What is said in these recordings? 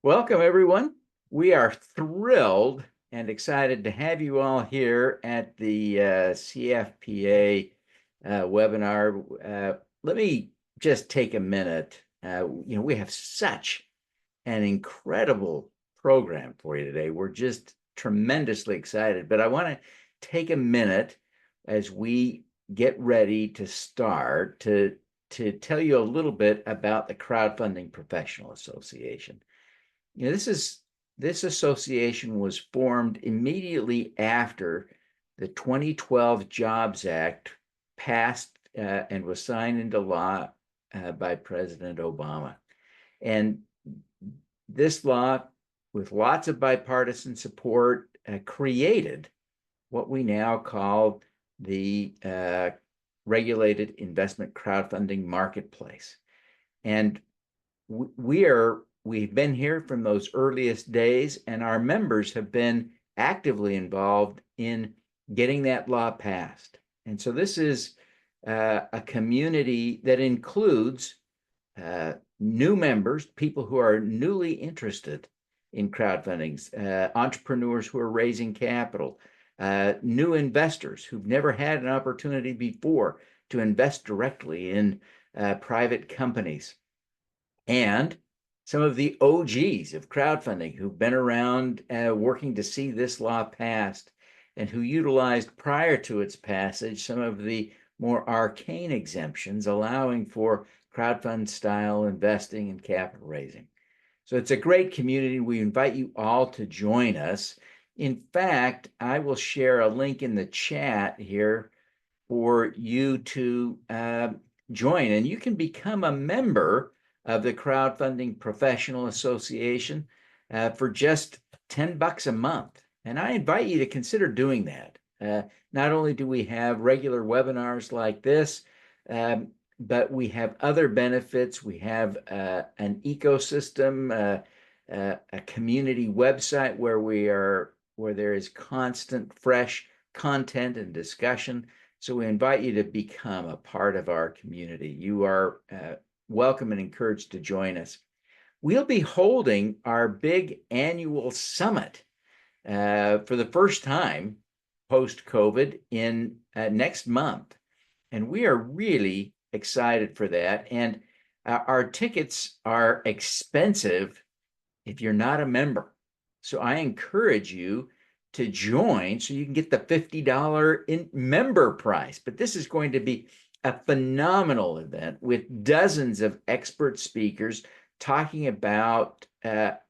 Welcome, everyone. We are thrilled and excited to have you all here at the CfPA webinar. Let me just take a minute. We have such an incredible program for you today. We're just tremendously excited, but I want to take a minute as we get ready to start to tell you a little bit about the Crowdfunding Professional Association. This association was formed immediately after the 2012 Jobs Act passed and was signed into law by President Obama. And this law, with lots of bipartisan support, created what we now call the regulated investment crowdfunding marketplace. And we've been here from those earliest days, and our members have been actively involved in getting that law passed. And so this is a community that includes new members, people who are newly interested in crowdfunding, entrepreneurs who are raising capital, new investors who've never had an opportunity before to invest directly in private companies, and some of the OGs of crowdfunding who've been around working to see this law passed and who utilized prior to its passage some of the more arcane exemptions allowing for crowdfund style investing and capital raising. So it's a great community. We invite you all to join us. In fact, I will share a link in the chat here for you to join, and you can become a member of the Crowdfunding Professional Association for just $10 a month. And I invite you to consider doing that. Not only do we have regular webinars like this, but we have other benefits. We have an ecosystem, a community website where there is constant, fresh content and discussion. So we invite you to become a part of our community. You are welcome and encouraged to join us. We'll be holding our big annual summit for the first time post-COVID in next month. And we are really excited for that. And our tickets are expensive if you're not a member. So I encourage you to join so you can get the $50 member price. But this is going to be a phenomenal event with dozens of expert speakers talking about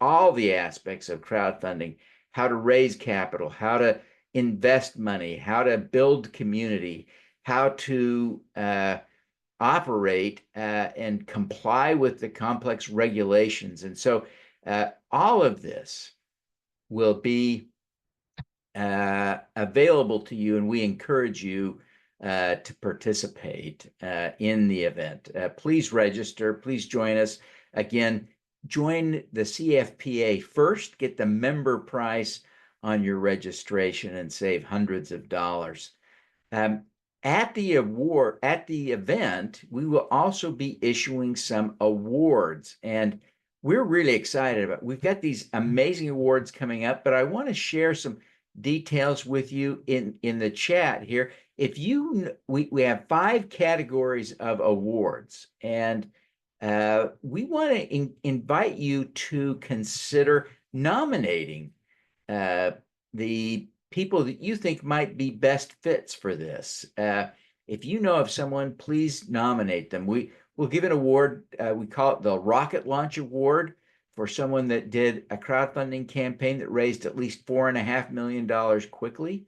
all the aspects of crowdfunding, how to raise capital, how to invest money, how to build community, how to operate and comply with the complex regulations. And so all of this will be available to you, and we encourage you to participate in the event. Please register. Please join us. Again, join the CfPA first, get the member price on your registration, and save hundreds of dollars. At the event, we will also be issuing some awards, and we're really excited about it. We've got these amazing awards coming up, but I want to share some details with you in the chat here. We have 5 categories of awards, and we want to invite you to consider nominating the people that you think might be best fits for this. If you know of someone, please nominate them. We'll give an award. We call it the Rocket Launch Award for someone that did a crowdfunding campaign that raised at least $4.5 million quickly.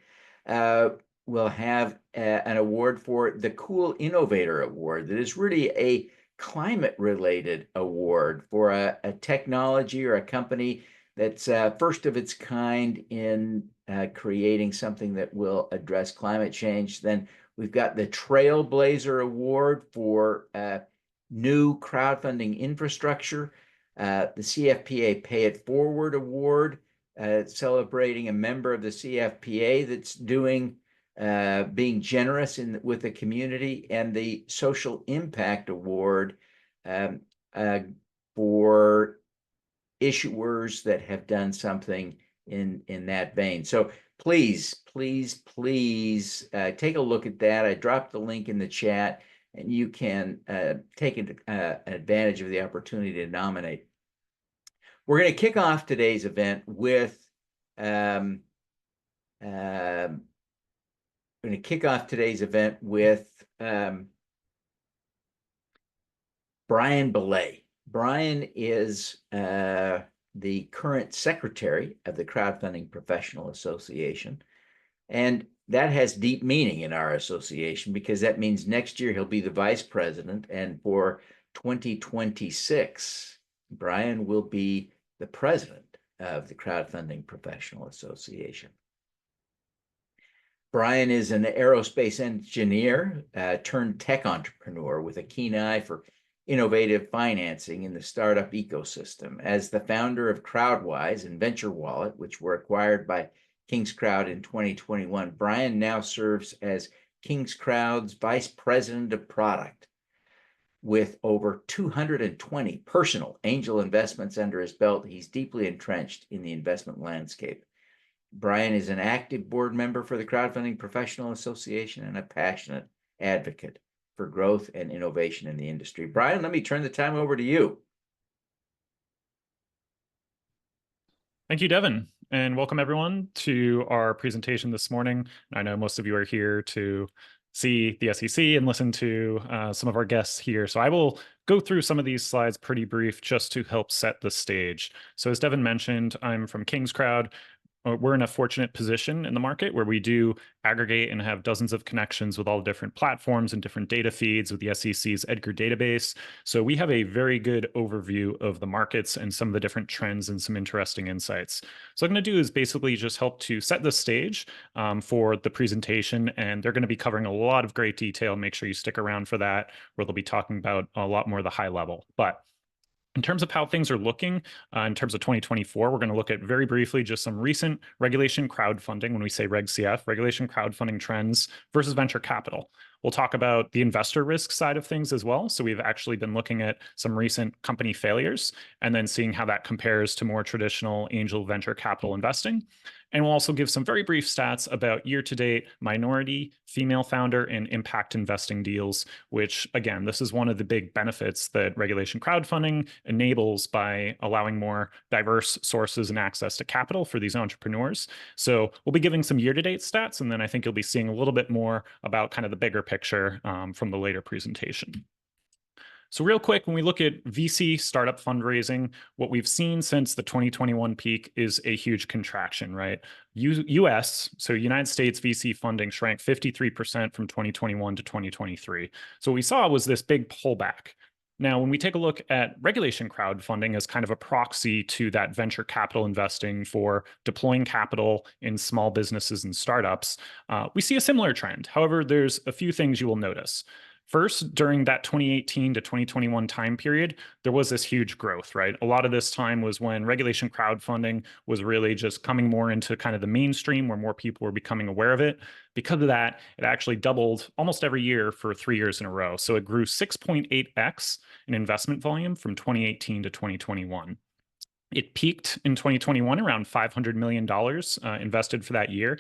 We'll have an award for the Cool Innovator Award that is really a climate-related award for a technology or a company that's first of its kind in creating something that will address climate change. Then we've got the Trailblazer Award for new crowdfunding infrastructure. The CfPA Pay It Forward Award, celebrating a member of the CfPA that's being generous with the community, and the Social Impact Award for issuers that have done something in that vein. So please take a look at that. I dropped the link in the chat, and you can take advantage of the opportunity to nominate. We're going to kick off today's event with Brian Belay. Brian is the current secretary of the Crowdfunding Professional Association. And that has deep meaning in our association, because that means next year he'll be the vice president. And for 2026, Brian will be the president of the Crowdfunding Professional Association. Brian is an aerospace engineer turned tech entrepreneur with a keen eye for innovative financing in the startup ecosystem. As the founder of Crowdwise and Venture Wallet, which were acquired by KingsCrowd in 2021, Brian now serves as KingsCrowd's vice president of product. With over 220 personal angel investments under his belt, he's deeply entrenched in the investment landscape. Brian is an active board member for the Crowdfunding Professional Association and a passionate advocate for growth and innovation in the industry. Brian, let me turn the time over to you. Thank you, Devin, and welcome everyone to our presentation this morning. I know most of you are here to see the SEC and listen to some of our guests here. So I will go through some of these slides pretty brief just to help set the stage. So as Devin mentioned, I'm from KingsCrowd. We're in a fortunate position in the market where we do aggregate and have dozens of connections with all different platforms and different data feeds with the SEC's EDGAR database. So we have a very good overview of the markets and some of the different trends and some interesting insights. So what I'm going to do is basically just help to set the stage for the presentation, and they're going to be covering a lot of great detail. Make sure you stick around for that, where they'll be talking about a lot more of the high level. But in terms of how things are looking in terms of 2024, we're going to look at very briefly just some recent regulation crowdfunding. When we say Reg CF, regulation crowdfunding trends versus venture capital. We'll talk about the investor risk side of things as well. So we've actually been looking at some recent company failures and then seeing how that compares to more traditional angel venture capital investing. And we'll also give some very brief stats about year-to-date minority, female founder, and impact investing deals, which, again, this is one of the big benefits that regulation crowdfunding enables by allowing more diverse sources and access to capital for these entrepreneurs. So we'll be giving some year-to-date stats, and then I think you'll be seeing a little bit more about kind of the bigger picture from the later presentation. So real quick, when we look at VC startup fundraising, what we've seen since the 2021 peak is a huge contraction, right? US, so United States VC funding shrank 53% from 2021 to 2023. So what we saw was this big pullback. Now, when we take a look at regulation crowdfunding as kind of a proxy to that venture capital investing for deploying capital in small businesses and startups, we see a similar trend. However, there's a few things you will notice. First, during that 2018 to 2021 time period, there was this huge growth, right? A lot of this time was when regulation crowdfunding was really just coming more into kind of the mainstream, where more people were becoming aware of it. Because of that, it actually doubled almost every year for 3 years in a row. So it grew 6.8x in investment volume from 2018 to 2021. It peaked in 2021 around $500 million invested for that year.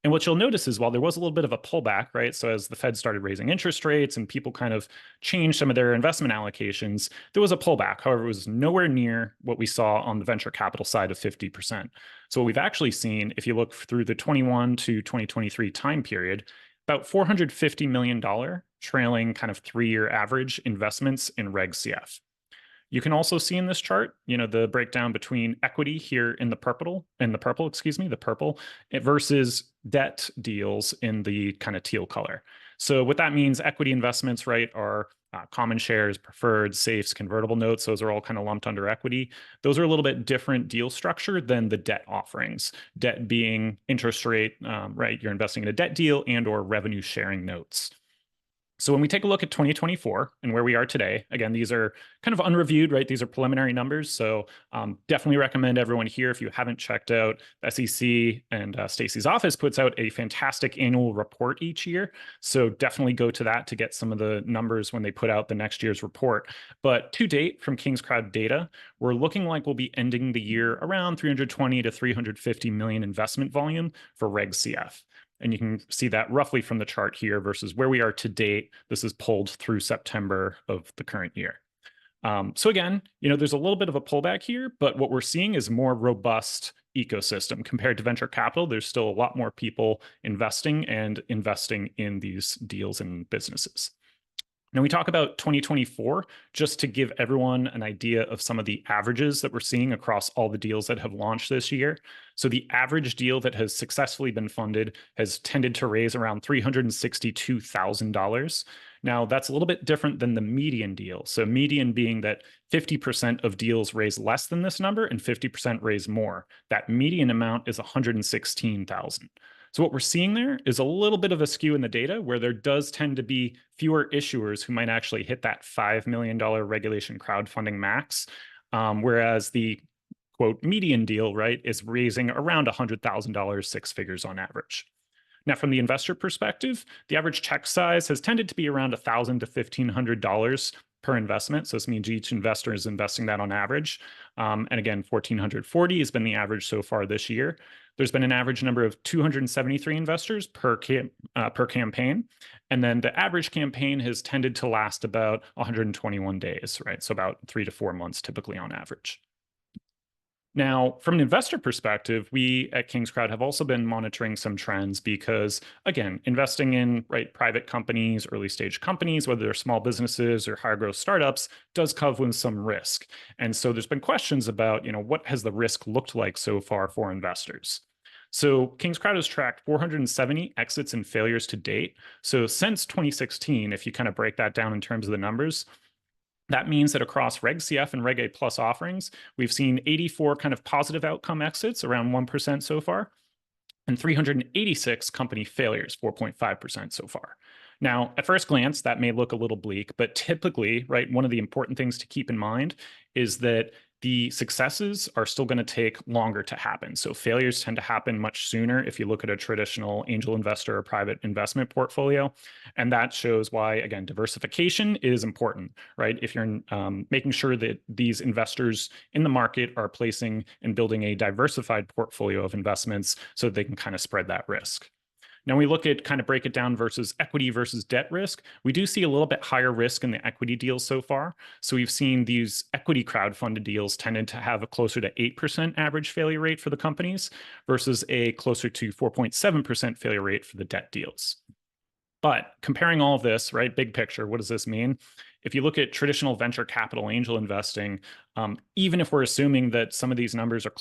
And what you'll notice is while there was a little bit of a pullback, right? So as the Fed started raising interest rates and people kind of changed some of their investment allocations, there was a pullback. However, it was nowhere near what we saw on the venture capital side of 50%. So what we've actually seen, if you look through the 21 to 2023 time period, about $450 million trailing kind of 3-year average investments in Reg CF. You can also see in this chart, the breakdown between equity here in the purple, versus debt deals in the kind of teal color. So what that means, equity investments, right, are common shares, preferred, safes, convertible notes. Those are all kind of lumped under equity. Those are a little bit different deal structure than the debt offerings. Debt being interest rate, right? You're investing in a debt deal and or revenue sharing notes. So when we take a look at 2024 and where we are today, again, these are kind of unreviewed, right? These are preliminary numbers. So definitely recommend everyone here, if you haven't checked out, the SEC and Stacey's office puts out a fantastic annual report each year. So definitely go to that to get some of the numbers when they put out the next year's report. But to date, from King's Crowd data, we're looking like we'll be ending the year around 320 to 350 million investment volume for Reg CF. And you can see that roughly from the chart here versus where we are to date. This is pulled through September of the current year. So again, there's a little bit of a pullback here, but what we're seeing is more robust ecosystem compared to venture capital. There's still a lot more people investing in these deals and businesses. Now we talk about 2024, just to give everyone an idea of some of the averages that we're seeing across all the deals that have launched this year. So the average deal that has successfully been funded has tended to raise around $362,000. Now that's a little bit different than the median deal. So median being that 50% of deals raise less than this number and 50% raise more. That median amount is 116,000. So what we're seeing there is a little bit of a skew in the data where there does tend to be fewer issuers who might actually hit that $5 million regulation crowdfunding max, whereas the quote median deal, right, is raising around $100,000, six figures on average. Now, from the investor perspective, the average check size has tended to be around $1,000 to $1,500 per investment. So this means each investor is investing that on average. And again, 1,440 has been the average so far this year. There's been an average number of 273 investors per campaign. And then the average campaign has tended to last about 121 days, right? So about 3 to 4 months typically on average. Now, from an investor perspective, we at King's Crowd have also been monitoring some trends because, again, investing in private companies, early stage companies, whether they're small businesses or higher growth startups, does come with some risk. And so there's been questions about, what has the risk looked like so far for investors? So King's Crowd has tracked 470 exits and failures to date. So since 2016, if you kind of break that down in terms of the numbers, that means that across Reg CF and Reg A Plus offerings, we've seen 84 kind of positive outcome exits, around 1% so far, and 386 company failures, 4.5% so far. Now, at first glance, that may look a little bleak, but typically, right, one of the important things to keep in mind is that the successes are still going to take longer to happen. So failures tend to happen much sooner if you look at a traditional angel investor or private investment portfolio. And that shows why, again, diversification is important, right? If you're making sure that these investors in the market are placing and building a diversified portfolio of investments so that they can kind of spread that risk. Now we look at kind of break it down versus equity versus debt risk. We do see a little bit higher risk in the equity deals so far. So we've seen these equity crowdfunded deals tended to have a closer to 8% average failure rate for the companies versus a closer to 4.7% failure rate for the debt deals. But comparing all of this, right, big picture, what does this mean? If you look at traditional venture capital angel investing, even if we're assuming that some of these numbers are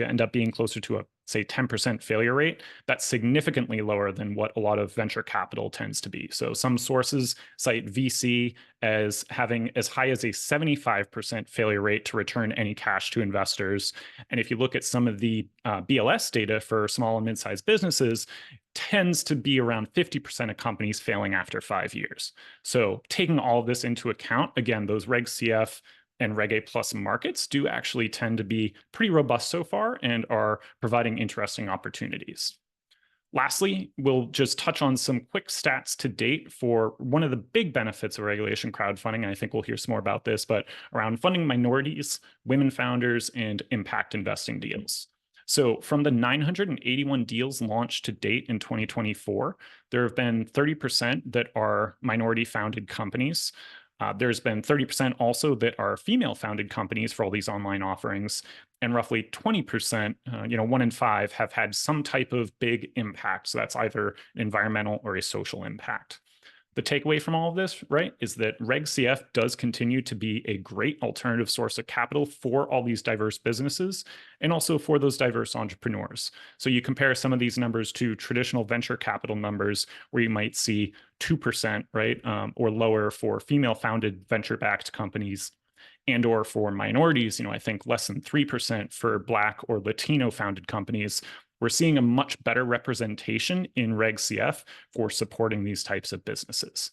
end up being closer to a, say, 10% failure rate, that's significantly lower than what a lot of venture capital tends to be. So some sources cite VC as having as high as a 75% failure rate to return any cash to investors. And if you look at some of the BLS data for small and mid-sized businesses, tends to be around 50% of companies failing after 5 years. So taking all of this into account, again, those Reg CF and Reg A Plus markets do actually tend to be pretty robust so far and are providing interesting opportunities. Lastly, we'll just touch on some quick stats to date for one of the big benefits of regulation crowdfunding, and I think we'll hear some more about this, but around funding minorities, women founders, and impact investing deals. So from the 981 deals launched to date in 2024, there have been 30% that are minority-founded companies. There's been 30% also that are female-founded companies for all these online offerings, and roughly 20%, 1 in 5, have had some type of big impact. So that's either an environmental or a social impact. The takeaway from all of this, right, is that Reg CF does continue to be a great alternative source of capital for all these diverse businesses and also for those diverse entrepreneurs. So you compare some of these numbers to traditional venture capital numbers where you might see 2%, right, or lower for female-founded venture-backed companies, and or for minorities, I think less than 3% for Black or Latino-founded companies. We're seeing a much better representation in Reg CF for supporting these types of businesses.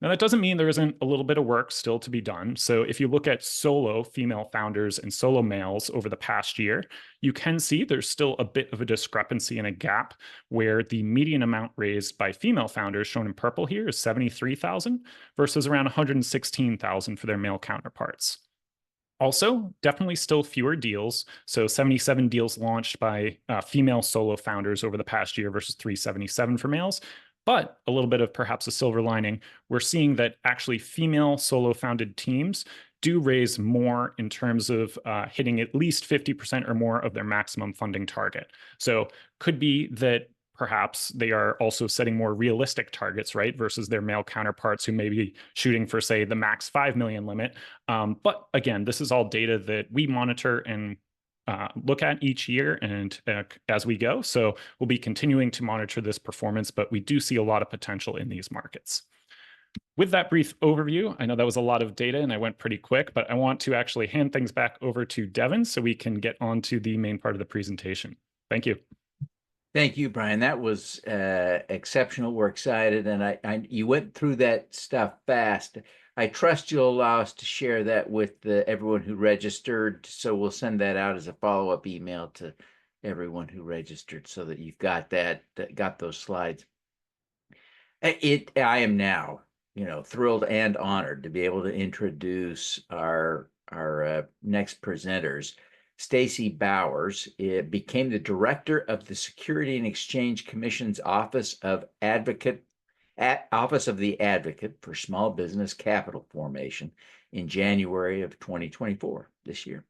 Now, that doesn't mean there isn't a little bit of work still to be done. So if you look at solo female founders and solo males over the past year, you can see there's still a bit of a discrepancy and a gap where the median amount raised by female founders, shown in purple here, is 73,000 versus around 116,000 for their male counterparts. Also, definitely still fewer deals. So 77 deals launched by female solo founders over the past year versus 377 for males. But a little bit of perhaps a silver lining, we're seeing that actually female solo founded teams do raise more in terms of hitting at least 50% or more of their maximum funding target. So could be that perhaps they are also setting more realistic targets, right, versus their male counterparts who may be shooting for, say, the max 5 million limit. But again, this is all data that we monitor and look at each year and as we go. So we'll be continuing to monitor this performance, but we do see a lot of potential in these markets. With that brief overview, I know that was a lot of data and I went pretty quick, but I want to actually hand things back over to Devin so we can get on to the main part of the presentation. Thank you. Thank you, Brian. That was exceptional. We're excited, and you went through that stuff fast. I trust you'll allow us to share that with everyone who registered. So we'll send that out as a follow-up email to everyone who registered, so that you've got got those slides. I am now, thrilled and honored to be able to introduce our next presenters. Stacy Bowers became the director of the Security and Exchange Commission's Office of the Advocate for Small Business Capital Formation in January of 2024, this year,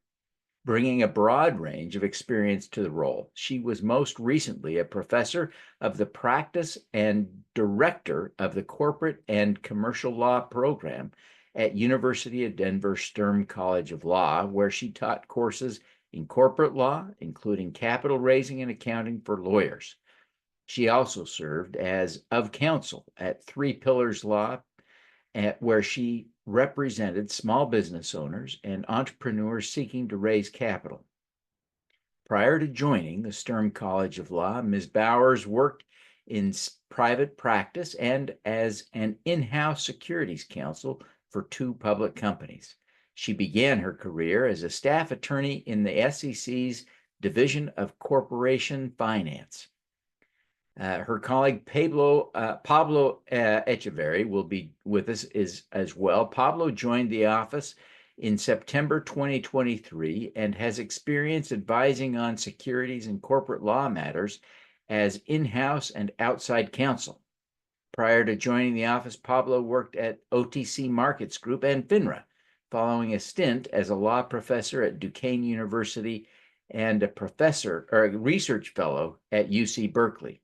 bringing a broad range of experience to the role. She was most recently a professor of the practice and director of the Corporate and Commercial Law program at University of Denver Sturm College of Law, where she taught courses in corporate law, including capital raising and accounting for lawyers. She also served as of counsel at Three Pillars Law, where she represented small business owners and entrepreneurs seeking to raise capital. Prior to joining the Sturm College of Law, Ms. Bowers worked in private practice and as an in-house securities counsel for 2 public companies. She began her career as a staff attorney in the SEC's Division of Corporation Finance. Her colleague Pablo Echeverry will be with us as well. Pablo joined the office in September 2023 and has experience advising on securities and corporate law matters as in-house and outside counsel. Prior to joining the office, Pablo worked at OTC Markets Group and FINRA, following a stint as a law professor at Duquesne University and a research fellow at UC Berkeley.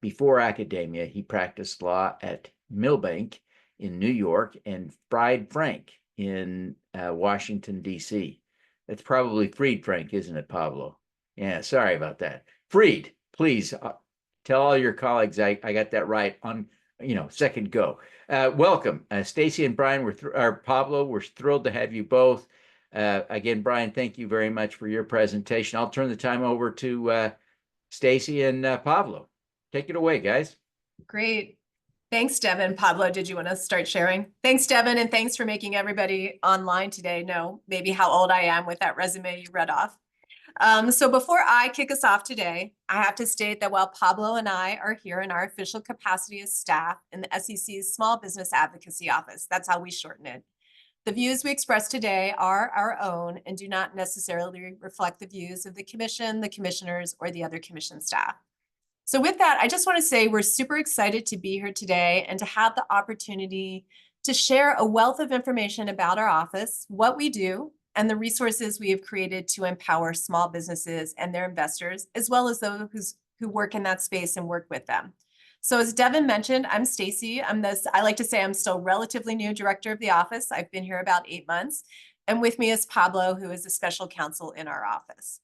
Before academia, he practiced law at Milbank in New York and Fried Frank in Washington, D.C. That's probably Fried Frank, isn't it, Pablo? Yeah, sorry about that. Fried, please tell all your colleagues I got that right on second go. Welcome, Stacy and Brian. Pablo, we're thrilled to have you both. Again, Brian, thank you very much for your presentation. I'll turn the time over to Stacy and Pablo. Take it away, guys. Great. Thanks, Devin. Pablo, did you want to start sharing? Thanks, Devin, and thanks for making everybody online today know maybe how old I am with that resume you read off. So before I kick us off today, I have to state that while Pablo and I are here in our official capacity as staff in the SEC's Small Business Advocacy Office, that's how we shorten it, the views we express today are our own and do not necessarily reflect the views of the commission, the commissioners, or the other commission staff. So with that, I just want to say we're super excited to be here today and to have the opportunity to share a wealth of information about our office, what we do, and the resources we have created to empower small businesses and their investors, as well as those who work in that space and work with them. So as Devin mentioned, I'm Stacy. I like to say I'm still relatively new director of the office. I've been here about 8 months. And with me is Pablo, who is a special counsel in our office.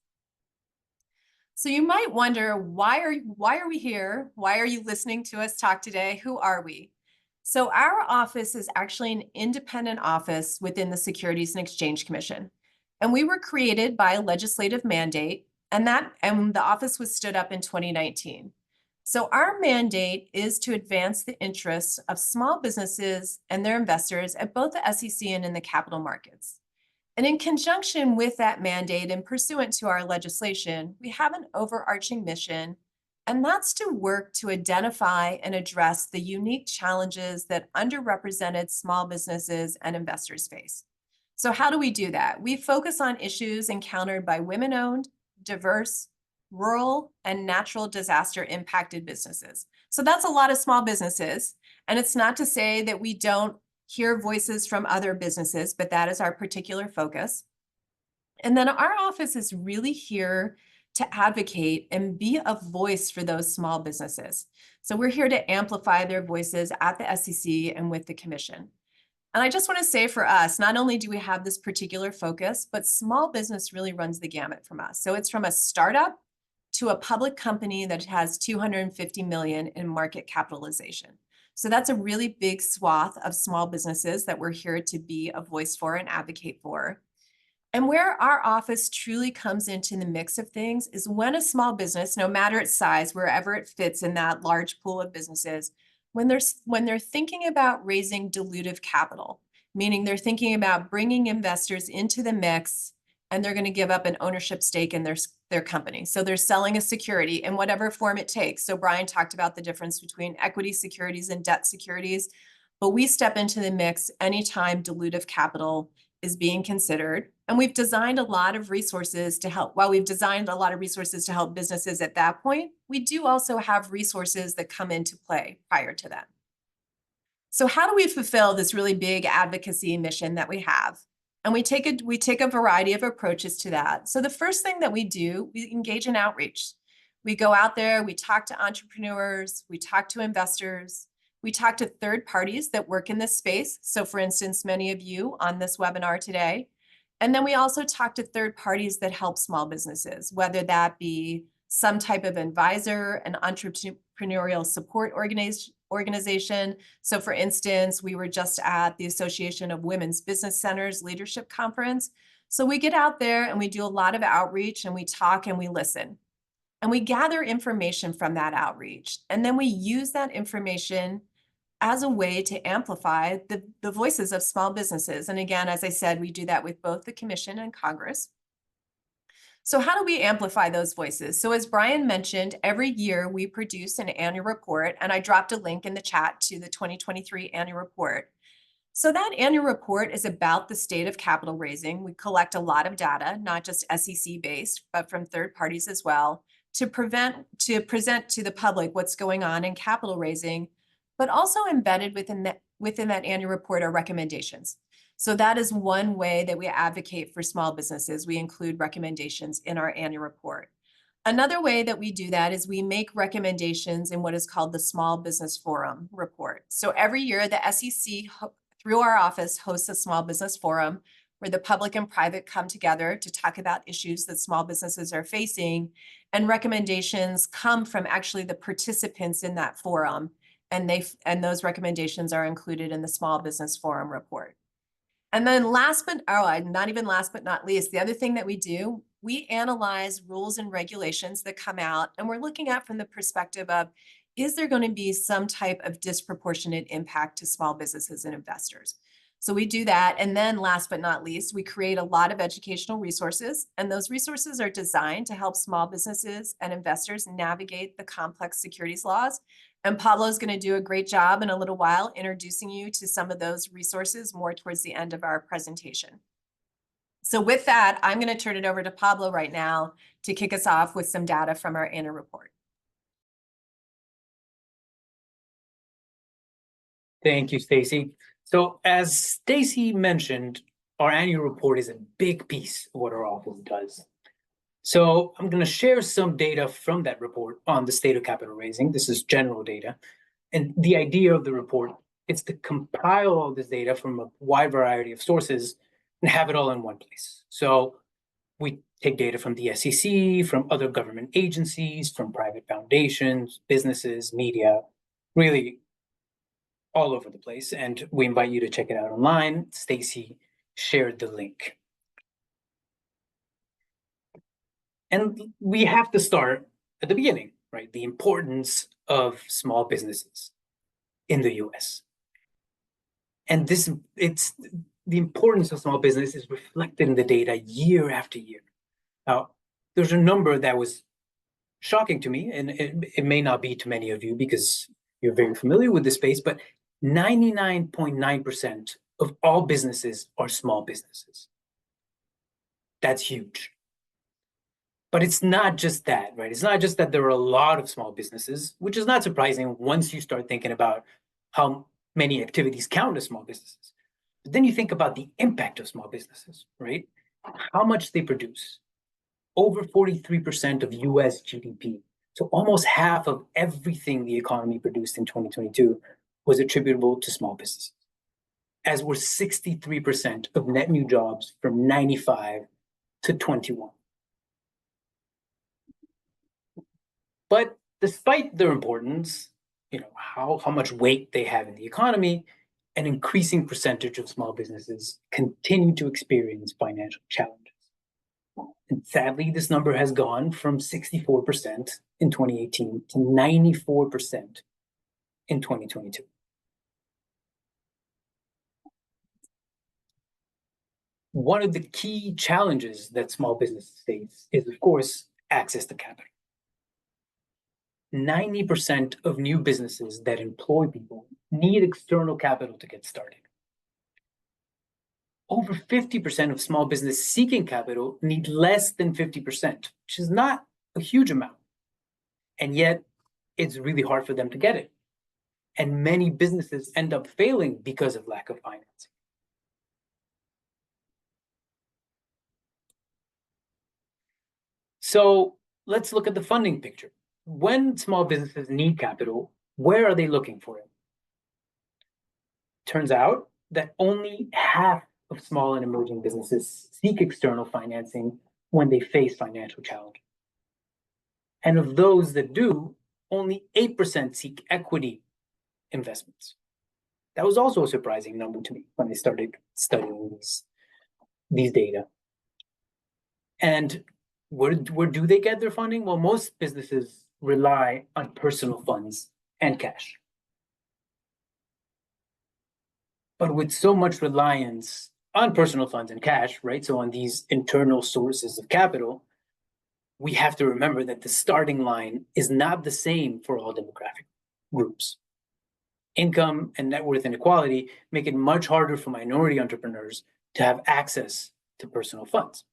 So you might wonder, why are we here? Why are you listening to us talk today? Who are we? So our office is actually an independent office within the Securities and Exchange Commission. And we were created by a legislative mandate, and the office was stood up in 2019. So our mandate is to advance the interests of small businesses and their investors at both the SEC and in the capital markets. And in conjunction with that mandate and pursuant to our legislation, we have an overarching mission, and that's to work to identify and address the unique challenges that underrepresented small businesses and investors face. So how do we do that? We focus on issues encountered by women-owned, diverse, rural, and natural disaster impacted businesses. So that's a lot of small businesses. And it's not to say that we don't hear voices from other businesses, but that is our particular focus. And then our office is really here to advocate and be a voice for those small businesses. So we're here to amplify their voices at the SEC and with the commission. And I just want to say for us, not only do we have this particular focus, but small business really runs the gamut from us. So it's from a startup to a public company that has 250 million in market capitalization. So that's a really big swath of small businesses that we're here to be a voice for and advocate for. And where our office truly comes into the mix of things is when a small business, no matter its size, wherever it fits in that large pool of businesses, when they're thinking about raising dilutive capital, meaning they're thinking about bringing investors into the mix and they're going to give up an ownership stake in their company. So they're selling a security in whatever form it takes. So Brian talked about the difference between equity securities and debt securities, but we step into the mix anytime dilutive capital is being considered. And we've designed a lot of resources to help. While we've designed a lot of resources to help businesses at that point, we do also have resources that come into play prior to that. So how do we fulfill this really big advocacy mission that we have? And we take a variety of approaches to that. So the first thing that we do, we engage in outreach. We go out there, we talk to entrepreneurs, we talk to investors, we talk to third parties that work in this space. So for instance, many of you on this webinar today. And then we also talk to third parties that help small businesses, whether that be some type of advisor, an entrepreneurial support organization. So for instance, we were just at the Association of Women's Business Centers Leadership Conference. So we get out there and we do a lot of outreach and we talk and we listen. And we gather information from that outreach. And then we use that information as a way to amplify the voices of small businesses. And again, as I said, we do that with both the Commission and Congress. So how do we amplify those voices? So as Brian mentioned, every year we produce an annual report, and I dropped a link in the chat to the 2023 annual report. So that annual report is about the state of capital raising. We collect a lot of data, not just SEC based, but from third parties as well, to present to the public what's going on in capital raising, but also embedded within that annual report are recommendations. So that is one way that we advocate for small businesses. We include recommendations in our annual report. Another way that we do that is we make recommendations in what is called the Small Business Forum report. So every year the SEC, through our office, hosts a small business forum where the public and private come together to talk about issues that small businesses are facing, and recommendations come from actually the participants in that forum, and those recommendations are included in the Small Business Forum report. And then not even last but not least, the other thing that we do, we analyze rules and regulations that come out, and we're looking at from the perspective of, is there going to be some type of disproportionate impact to small businesses and investors? So we do that. And then last but not least, we create a lot of educational resources, and those resources are designed to help small businesses and investors navigate the complex securities laws. And Pablo's going to do a great job in a little while introducing you to some of those resources more towards the end of our presentation. So with that, I'm going to turn it over to Pablo right now to kick us off with some data from our annual report. Thank you, Stacy. So as Stacy mentioned, our annual report is a big piece of what our office does. So I'm going to share some data from that report on the state of capital raising. This is general data. And the idea of the report is to compile all this data from a wide variety of sources and have it all in one place. So we take data from the SEC, from other government agencies, from private foundations, businesses, media, really all over the place. And we invite you to check it out online. Stacy shared the link. And we have to start at the beginning, right? The importance of small businesses in the US. And it's the importance of small business is reflected in the data year after year. Now, there's a number that was shocking to me, and it may not be to many of you because you're very familiar with this space, but 99.9% of all businesses are small businesses. That's huge. But it's not just that, right? It's not just that there are a lot of small businesses, which is not surprising once you start thinking about how many activities count as small businesses. But then you think about the impact of small businesses, right? How much they produce. Over 43% of US GDP. So almost half of everything the economy produced in 2022 was attributable to small businesses, as were 63% of net new jobs from 95 to 21. But despite their importance, how much weight they have in the economy, an increasing percentage of small businesses continue to experience financial challenges. And sadly, this number has gone from 64% in 2018 to 94% in 2022. One of the key challenges that small businesses face is, of course, access to capital. 90% of new businesses that employ people need external capital to get started. Over 50% of small business seeking capital need less than 50%, which is not a huge amount. And yet, it's really hard for them to get it. And many businesses end up failing because of lack of financing. So let's look at the funding picture. When small businesses need capital, where are they looking for it? Turns out that only half of small and emerging businesses seek external financing when they face financial challenges. And of those that do, only 8% seek equity investments. That was also a surprising number to me when I started studying these data. And where do they get their funding? Well, most businesses rely on personal funds and cash. But with so much reliance on personal funds and cash, right? So on these internal sources of capital, we have to remember that the starting line is not the same for all demographic groups. Income and net worth inequality make it much harder for minority entrepreneurs to have access to personal funds.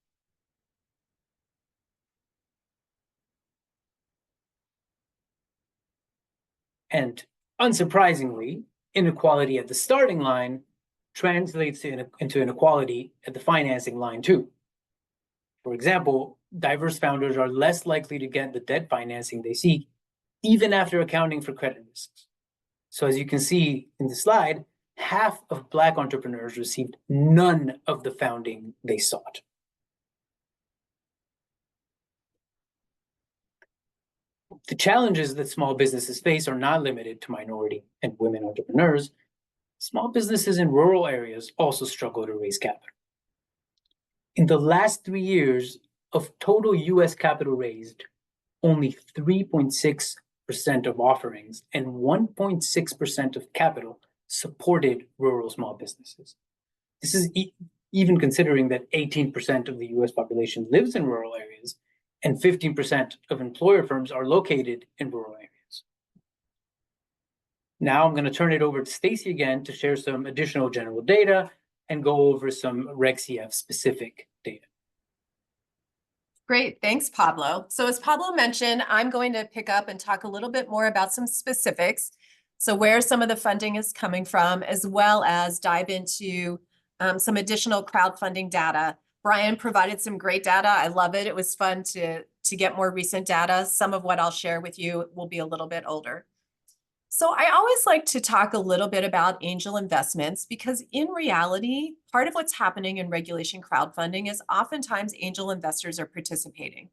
And unsurprisingly, inequality at the starting line translates into inequality at the financing line too. For example, diverse founders are less likely to get the debt financing they seek, even after accounting for credit risks. So as you can see in the slide, half of Black entrepreneurs received none of the funding they sought. The challenges that small businesses face are not limited to minority and women entrepreneurs. Small businesses in rural areas also struggle to raise capital. In the last 3 years of total US capital raised, only 3.6% of offerings and 1.6% of capital supported rural small businesses. This is even considering that 18% of the US population lives in rural areas and 15% of employer firms are located in rural areas. Now I'm going to turn it over to Stacy again to share some additional general data and go over some Reg CF specific data. Great, thanks, Pablo. So as Pablo mentioned, I'm going to pick up and talk a little bit more about some specifics. So where some of the funding is coming from, as well as dive into some additional crowdfunding data. Brian provided some great data. I love it. It was fun to get more recent data. Some of what I'll share with you will be a little bit older. So I always like to talk a little bit about angel investments because in reality, part of what's happening in regulation crowdfunding is oftentimes angel investors are participating.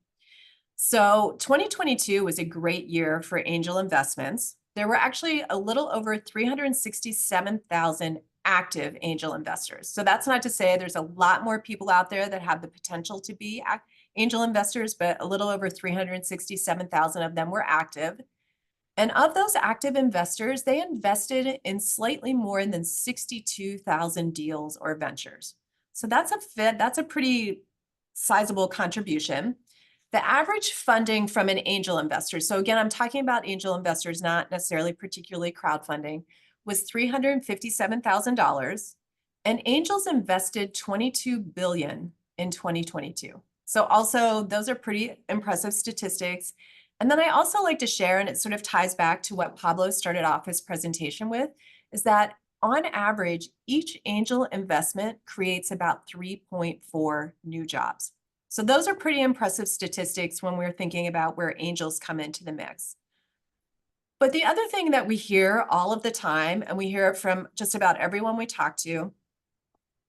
So 2022 was a great year for angel investments. There were actually a little over 367,000 active angel investors. So that's not to say there's a lot more people out there that have the potential to be angel investors, but a little over 367,000 of them were active. And of those active investors, they invested in slightly more than 62,000 deals or ventures. So that's a pretty sizable contribution. The average funding from an angel investor, so again, I'm talking about angel investors, not necessarily particularly crowdfunding, was $357,000. And angels invested $22 billion in 2022. So also, those are pretty impressive statistics. And then I also like to share, and it sort of ties back to what Pablo started off his presentation with, is that on average, each angel investment creates about 3.4 new jobs. So those are pretty impressive statistics when we're thinking about where angels come into the mix. But the other thing that we hear all of the time, and we hear it from just about everyone we talk to,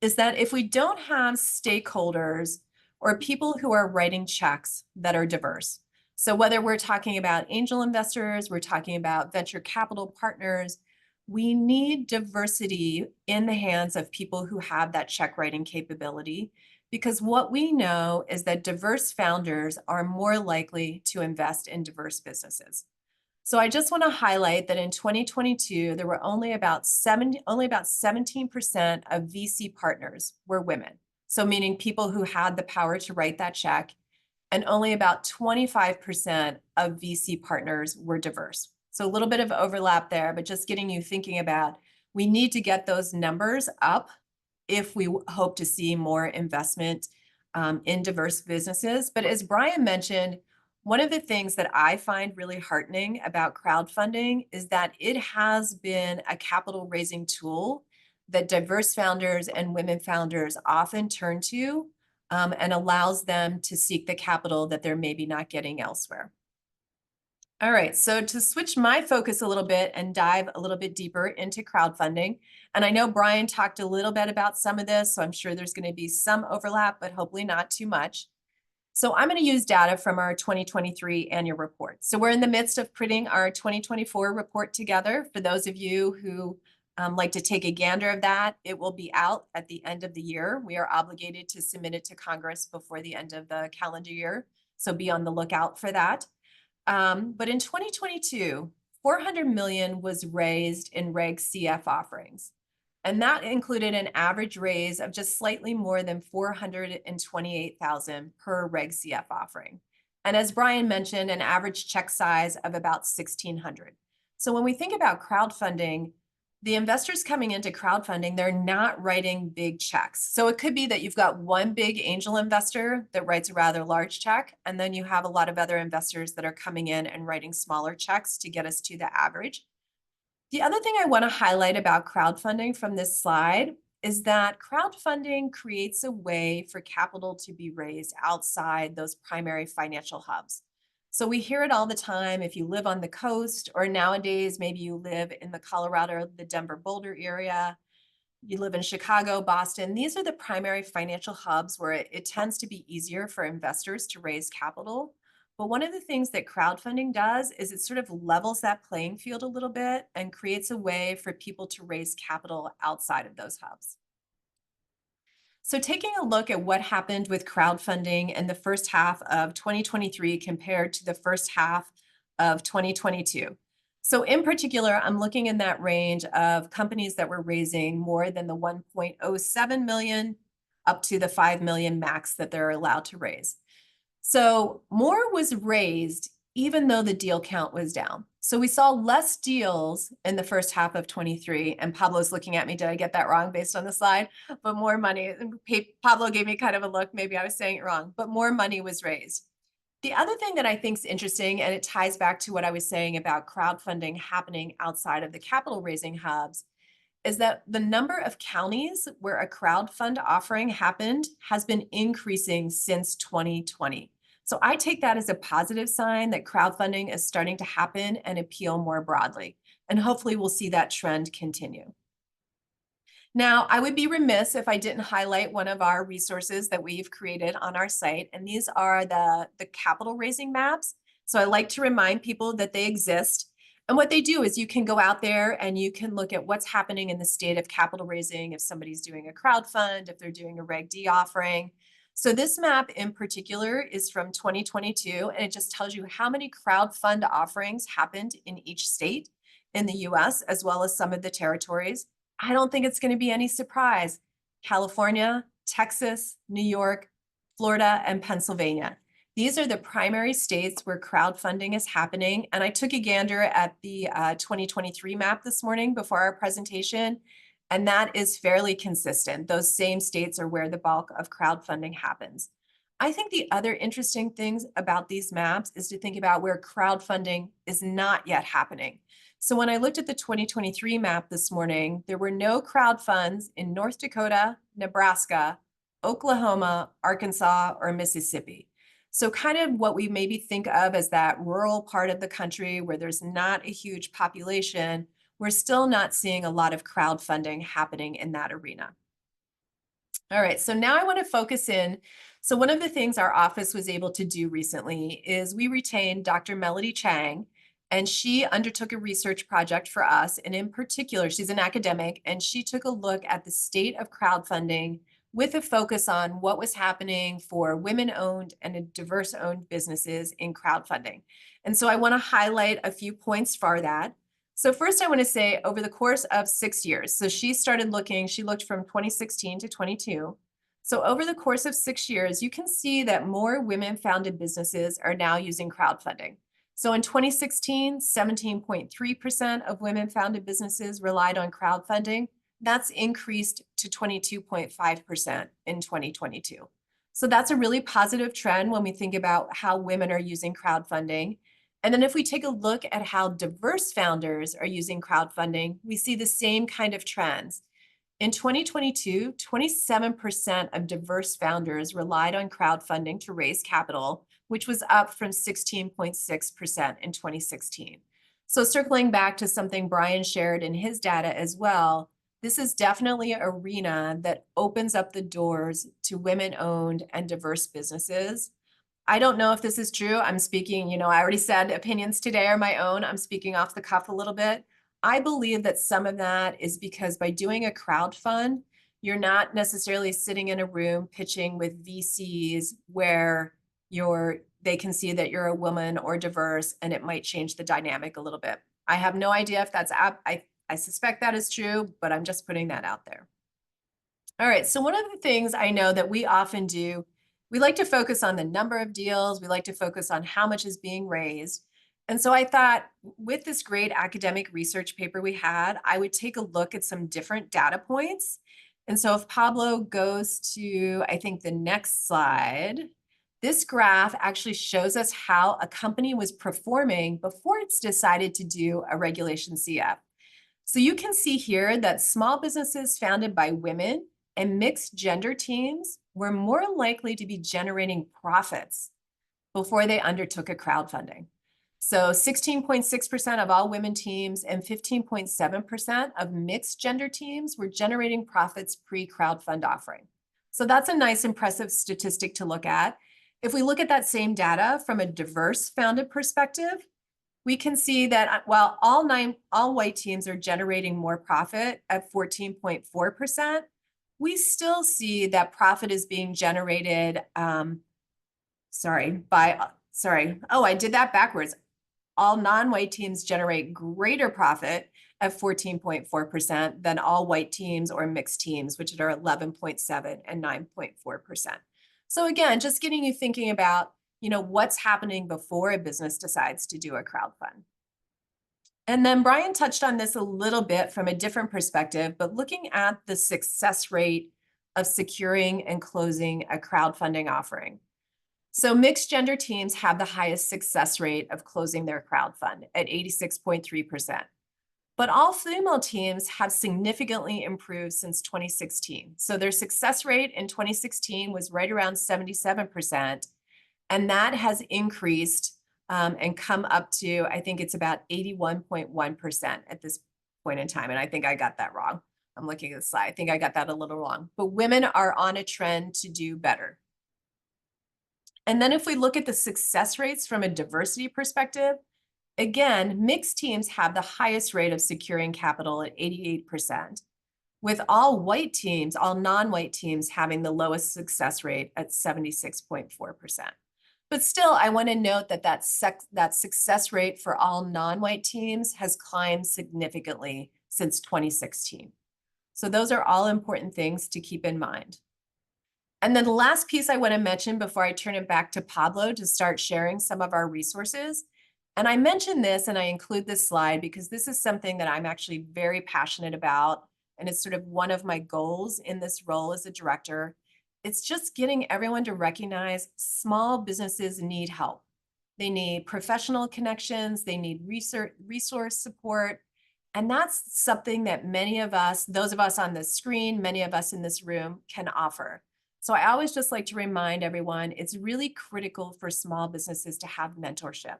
is that if we don't have stakeholders or people who are writing checks that are diverse, so whether we're talking about angel investors, we're talking about venture capital partners, we need diversity in the hands of people who have that check writing capability, because what we know is that diverse founders are more likely to invest in diverse businesses. So I just want to highlight that in 2022, there were only about 17% of VC partners were women. So meaning people who had the power to write that check, and only about 25% of VC partners were diverse. So a little bit of overlap there, but just getting you thinking about, we need to get those numbers up if we hope to see more investment in diverse businesses. But as Brian mentioned, one of the things that I find really heartening about crowdfunding is that it has been a capital raising tool that diverse founders and women founders often turn to, and allows them to seek the capital that they're maybe not getting elsewhere. All right, so to switch my focus a little bit and dive a little bit deeper into crowdfunding, and I know Brian talked a little bit about some of this, so I'm sure there's going to be some overlap, but hopefully not too much. So I'm going to use data from our 2023 annual report. So we're in the midst of putting our 2024 report together. For those of you who like to take a gander of that, it will be out at the end of the year. We are obligated to submit it to Congress before the end of the calendar year, so be on the lookout for that. But in 2022, $400 million was raised in Reg CF offerings. And that included an average raise of just slightly more than $428,000 per Reg CF offering. And as Brian mentioned, an average check size of about $1,600. So when we think about crowdfunding, the investors coming into crowdfunding, they're not writing big checks. So it could be that you've got one big angel investor that writes a rather large check, and then you have a lot of other investors that are coming in and writing smaller checks to get us to the average. The other thing I want to highlight about crowdfunding from this slide is that crowdfunding creates a way for capital to be raised outside those primary financial hubs. So we hear it all the time. If you live on the coast, or nowadays, maybe you live in the Colorado, the Denver, Boulder area, you live in Chicago, Boston, these are the primary financial hubs where it tends to be easier for investors to raise capital. But one of the things that crowdfunding does is it sort of levels that playing field a little bit and creates a way for people to raise capital outside of those hubs. So taking a look at what happened with crowdfunding in the first half of 2023 compared to the first half of 2022. So in particular, I'm looking in that range of companies that were raising more than the 1.07 million up to the 5 million max that they're allowed to raise. So more was raised even though the deal count was down. So we saw less deals in the first half of 23, and Pablo's looking at me, did I get that wrong based on the slide? But more money, Pablo gave me kind of a look, maybe I was saying it wrong, but more money was raised. The other thing that I think is interesting, and it ties back to what I was saying about crowdfunding happening outside of the capital raising hubs, is that the number of counties where a crowdfund offering happened has been increasing since 2020. So I take that as a positive sign that crowdfunding is starting to happen and appeal more broadly. And hopefully we'll see that trend continue. Now, I would be remiss if I didn't highlight one of our resources that we've created on our site, and these are the capital raising maps. So I like to remind people that they exist. And what they do is you can go out there and you can look at what's happening in the state of capital raising, if somebody's doing a crowdfund, if they're doing a Reg D offering. So this map in particular is from 2022, and it just tells you how many crowdfund offerings happened in each state in the US, as well as some of the territories. I don't think it's going to be any surprise. California, Texas, New York, Florida, and Pennsylvania. These are the primary states where crowdfunding is happening. And I took a gander at the 2023 map this morning before our presentation, and that is fairly consistent. Those same states are where the bulk of crowdfunding happens. I think the other interesting things about these maps is to think about where crowdfunding is not yet happening. So when I looked at the 2023 map this morning, there were no crowd funds in North Dakota, Nebraska, Oklahoma, Arkansas, or Mississippi. So kind of what we maybe think of as that rural part of the country where there's not a huge population, we're still not seeing a lot of crowdfunding happening in that arena. All right, so now I want to focus in. So one of the things our office was able to do recently is we retained Dr. Melody Chang, and she undertook a research project for us. And in particular, she's an academic, and she took a look at the state of crowdfunding with a focus on what was happening for women-owned and diverse-owned businesses in crowdfunding. And so I want to highlight a few points for that. So first I want to say over the course of 6 years, so she looked from 2016 to 22. So over the course of 6 years, you can see that more women-founded businesses are now using crowdfunding. So in 2016, 17.3% of women-founded businesses relied on crowdfunding. That's increased to 22.5% in 2022. So that's a really positive trend when we think about how women are using crowdfunding. And then if we take a look at how diverse founders are using crowdfunding, we see the same kind of trends. In 2022, 27% of diverse founders relied on crowdfunding to raise capital, which was up from 16.6% in 2016. So circling back to something Brian shared in his data as well, this is definitely an arena that opens up the doors to women-owned and diverse businesses. I don't know if this is true. I'm speaking, I already said opinions today are my own. I'm speaking off the cuff a little bit. I believe that some of that is because by doing a crowd fund, you're not necessarily sitting in a room pitching with VCs where they can see that you're a woman or diverse, and it might change the dynamic a little bit. I have no idea if that's I suspect that is true, but I'm just putting that out there. All right, so one of the things I know that we often do, we like to focus on the number of deals. We like to focus on how much is being raised. And so I thought with this great academic research paper we had, I would take a look at some different data points. And so if Pablo goes to, I think, the next slide, this graph actually shows us how a company was performing before it's decided to do a Regulation CF. So you can see here that small businesses founded by women and mixed gender teams were more likely to be generating profits before they undertook a crowdfunding. So 16.6% of all women teams and 15.7% of mixed gender teams were generating profits pre-crowdfund offering. So that's a nice, impressive statistic to look at. If we look at that same data from a diverse founded perspective, we can see that while all white teams are generating more profit at 14.4%, we still see that profit is being generated, I did that backwards. All non-white teams generate greater profit at 14.4% than all white teams or mixed teams, which are 11.7 and 9.4%. So again, just getting you thinking about what's happening before a business decides to do a crowd fund. And then Brian touched on this a little bit from a different perspective, but looking at the success rate of securing and closing a crowdfunding offering. So mixed gender teams have the highest success rate of closing their crowd fund at 86.3%. But all female teams have significantly improved since 2016. So their success rate in 2016 was right around 77%. And that has increased and come up to, I think it's about 81.1% at this point in time. And I think I got that wrong. I'm looking at the slide. I think I got that a little wrong. But women are on a trend to do better. And then if we look at the success rates from a diversity perspective, again, mixed teams have the highest rate of securing capital at 88%. with all white teams, all non-white teams having the lowest success rate at 76.4%. But still, I want to note that that success rate for all non-white teams has climbed significantly since 2016. So those are all important things to keep in mind. And then the last piece I want to mention before I turn it back to Pablo to start sharing some of our resources. And I mention this and I include this slide because this is something that I'm actually very passionate about. And it's sort of one of my goals in this role as a director. It's just getting everyone to recognize small businesses need help. They need professional connections, they need resource support. And that's something that many of us, those of us on this screen, many of us in this room can offer. So I always just like to remind everyone, it's really critical for small businesses to have mentorship.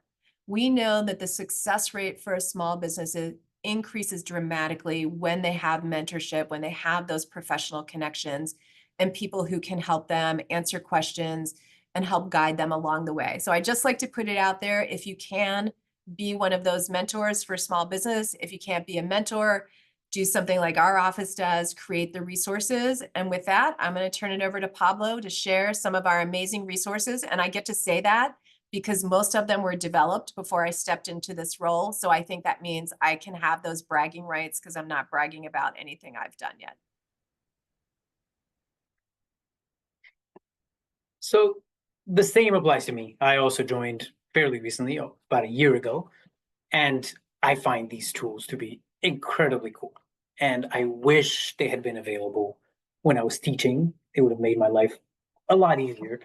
We know that the success rate for a small business increases dramatically when they have mentorship, when they have those professional connections and people who can help them answer questions and help guide them along the way. So I just like to put it out there. If you can be one of those mentors for small business, if you can't be a mentor, do something like our office does, create the resources. And with that, I'm going to turn it over to Pablo to share some of our amazing resources. And I get to say that because most of them were developed before I stepped into this role. So I think that means I can have those bragging rights because I'm not bragging about anything I've done yet. So the same applies to me. I also joined fairly recently, about a year ago, and I find these tools to be incredibly cool. And I wish they had been available when I was teaching. It would have made my life a lot easier.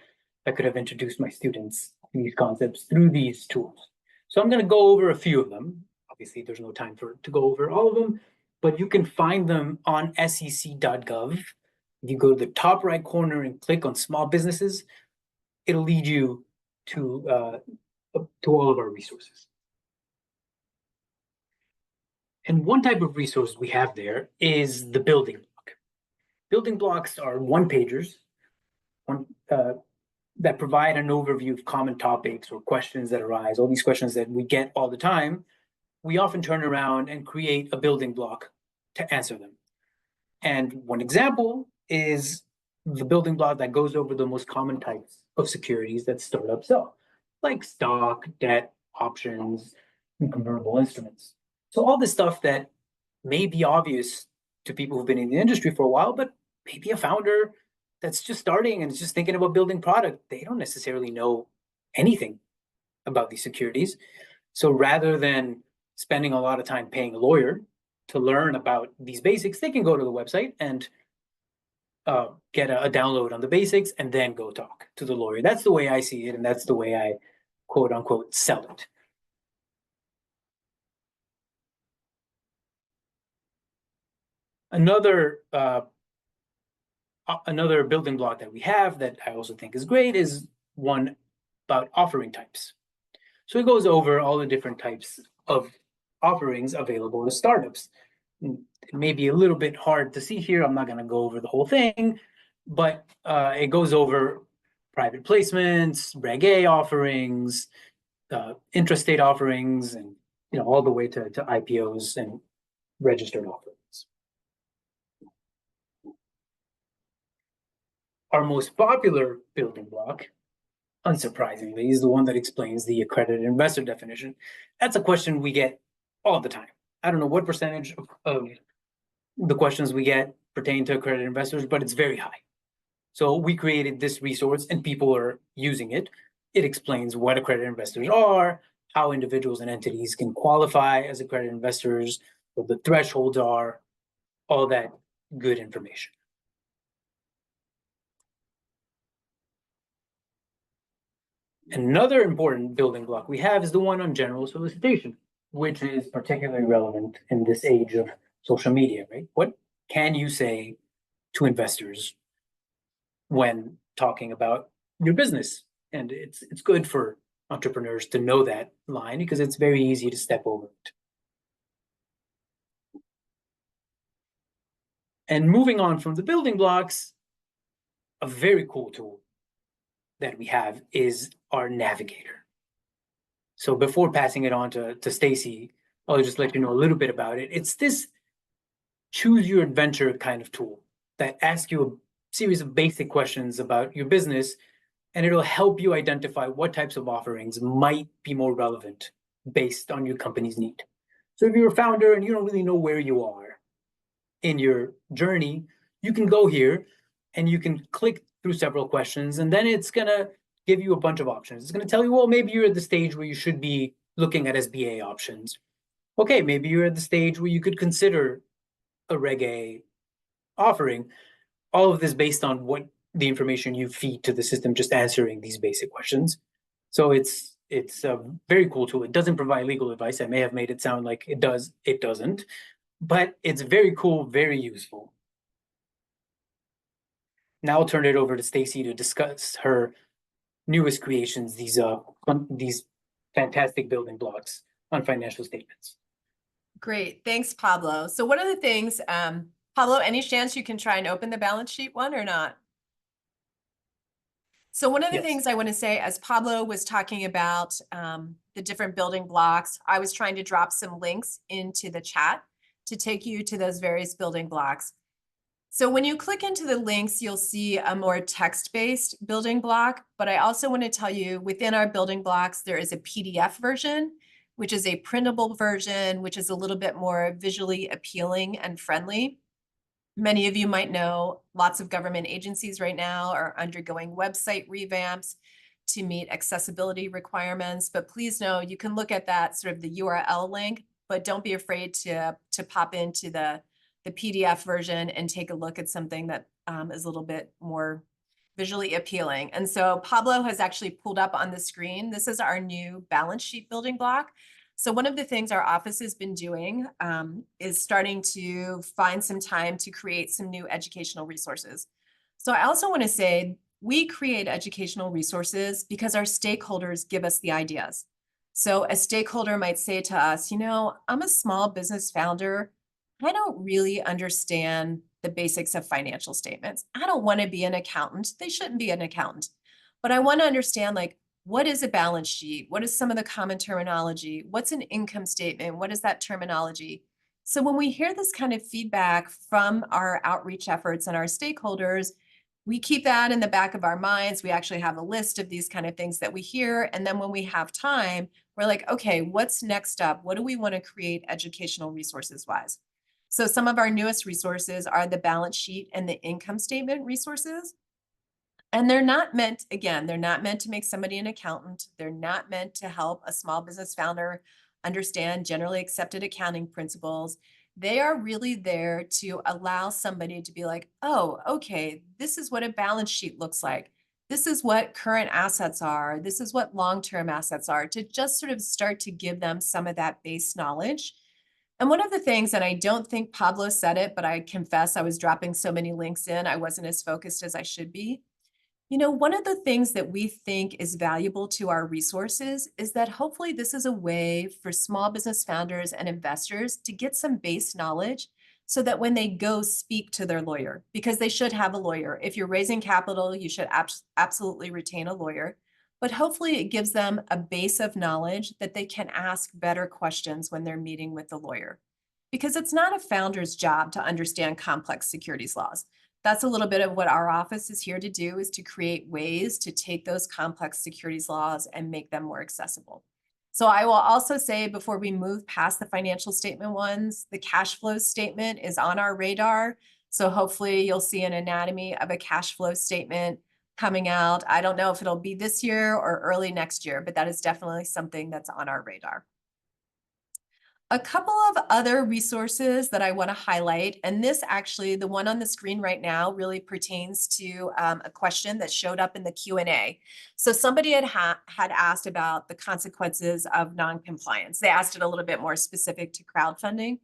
I could have introduced my students to these concepts through these tools. So I'm going to go over a few of them. Obviously, there's no time to go over all of them, but you can find them on sec.gov. If you go to the top right corner and click on small businesses, it'll lead you to all of our resources. And one type of resource we have there is the building block. Building blocks are one-pagers that provide an overview of common topics or questions that arise, all these questions that we get all the time. We often turn around and create a building block to answer them. And one example is the building block that goes over the most common types of securities that startups sell, like stock, debt, options, and convertible instruments. So all this stuff that may be obvious to people who've been in the industry for a while, but maybe a founder that's just starting and is just thinking about building product, they don't necessarily know anything about these securities. So rather than spending a lot of time paying a lawyer to learn about these basics, they can go to the website and get a download on the basics and then go talk to the lawyer. That's the way I see it, and that's the way I quote unquote sell it. Another building block that we have that I also think is great is one about offering types. So it goes over all the different types of offerings available to startups. It may be a little bit hard to see here. I'm not going to go over the whole thing, but it goes over private placements, Reg A offerings, intrastate offerings, and all the way to IPOs and registered offerings. Our most popular building block, unsurprisingly, is the one that explains the accredited investor definition. That's a question we get all the time. I don't know what percentage of the questions we get pertain to accredited investors, but it's very high. So we created this resource and people are using it. It explains what accredited investors are, how individuals and entities can qualify as accredited investors, what the thresholds are, all that good information. Another important building block we have is the one on general solicitation, which is particularly relevant in this age of social media, right? What can you say to investors when talking about your business? And it's good for entrepreneurs to know that line because it's very easy to step over it. And moving on from the building blocks, a very cool tool that we have is our navigator. So before passing it on to Stacy, I'll just let you know a little bit about it. It's this choose your adventure kind of tool that asks you a series of basic questions about your business, and it'll help you identify what types of offerings might be more relevant based on your company's need. So if you're a founder and you don't really know where you are in your journey, you can go here and you can click through several questions, and then it's gonna give you a bunch of options. It's gonna tell you, well, maybe you're at the stage where you should be looking at SBA options. Okay, maybe you're at the stage where you could consider a Reg A offering. All of this based on what the information you feed to the system, just answering these basic questions. So it's a very cool tool. It doesn't provide legal advice. I may have made it sound like it does. It doesn't, but it's very cool, very useful. Now I'll turn it over to Stacy to discuss her newest creations, these fantastic building blocks on financial statements. Great, thanks, Pablo. So one of the things, Pablo, any chance you can try and open the balance sheet one or not? So one of the Yes. things I want to say, as Pablo was talking about the different building blocks, I was trying to drop some links into the chat to take you to those various building blocks. So when you click into the links, you'll see a more text-based building block, but I also want to tell you within our building blocks, there is a PDF version, which is a printable version, which is a little bit more visually appealing and friendly. Many of you might know lots of government agencies right now are undergoing website revamps to meet accessibility requirements, but please know you can look at that sort of the URL link, but don't be afraid to pop into the PDF version and take a look at something that is a little bit more visually appealing. And so Pablo has actually pulled up on the screen. This is our new balance sheet building block. So one of the things our office has been doing is starting to find some time to create some new educational resources. So I also want to say we create educational resources because our stakeholders give us the ideas. So a stakeholder might say to us, you know, I'm a small business founder. I don't really understand the basics of financial statements. I don't want to be an accountant. They shouldn't be an accountant. But I want to understand, like, what is a balance sheet? What is some of the common terminology? What's an income statement? What is that terminology? So when we hear this kind of feedback from our outreach efforts and our stakeholders, we keep that in the back of our minds. We actually have a list of these kind of things that we hear. And then when we have time, we're like, okay, what's next up? What do we want to create educational resources wise? So some of our newest resources are the balance sheet and the income statement resources. And they're not meant, again, they're not meant to make somebody an accountant. They're not meant to help a small business founder understand generally accepted accounting principles. They are really there to allow somebody to be like, oh, okay, this is what a balance sheet looks like. This is what current assets are. This is what long-term assets are, to just sort of start to give them some of that base knowledge. And one of the things, and I don't think Pablo said it, but I confess I was dropping so many links in, I wasn't as focused as I should be. You know, one of the things that we think is valuable to our resources is that hopefully this is a way for small business founders and investors to get some base knowledge so that when they go speak to their lawyer, because they should have a lawyer. If you're raising capital, you should absolutely retain a lawyer. But hopefully it gives them a base of knowledge that they can ask better questions when they're meeting with the lawyer. Because it's not a founder's job to understand complex securities laws. That's a little bit of what our office is here to do, is to create ways to take those complex securities laws and make them more accessible. So I will also say, before we move past the financial statement ones, the cash flow statement is on our radar. So hopefully you'll see an anatomy of a cash flow statement coming out. I don't know if it'll be this year or early next year, but that is definitely something that's on our radar. A couple of other resources that I want to highlight, and this actually, the one on the screen right now, really pertains to a question that showed up in the Q&A. So somebody had asked about the consequences of non-compliance. They asked it a little bit more specific to crowdfunding,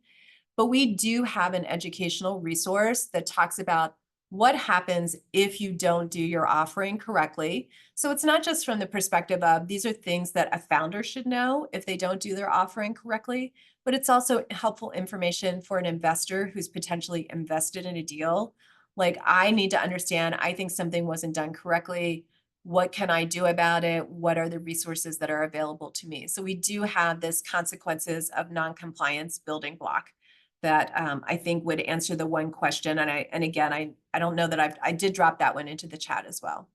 but we do have an educational resource that talks about what happens if you don't do your offering correctly. So it's not just from the perspective of these are things that a founder should know if they don't do their offering correctly, but it's also helpful information for an investor who's potentially invested in a deal. Like, I need to understand, I think something wasn't done correctly. What can I do about it? What are the resources that are available to me? So we do have this consequences of non-compliance building block that I think would answer the one question. And again, I don't know that I did drop that one into the chat as well.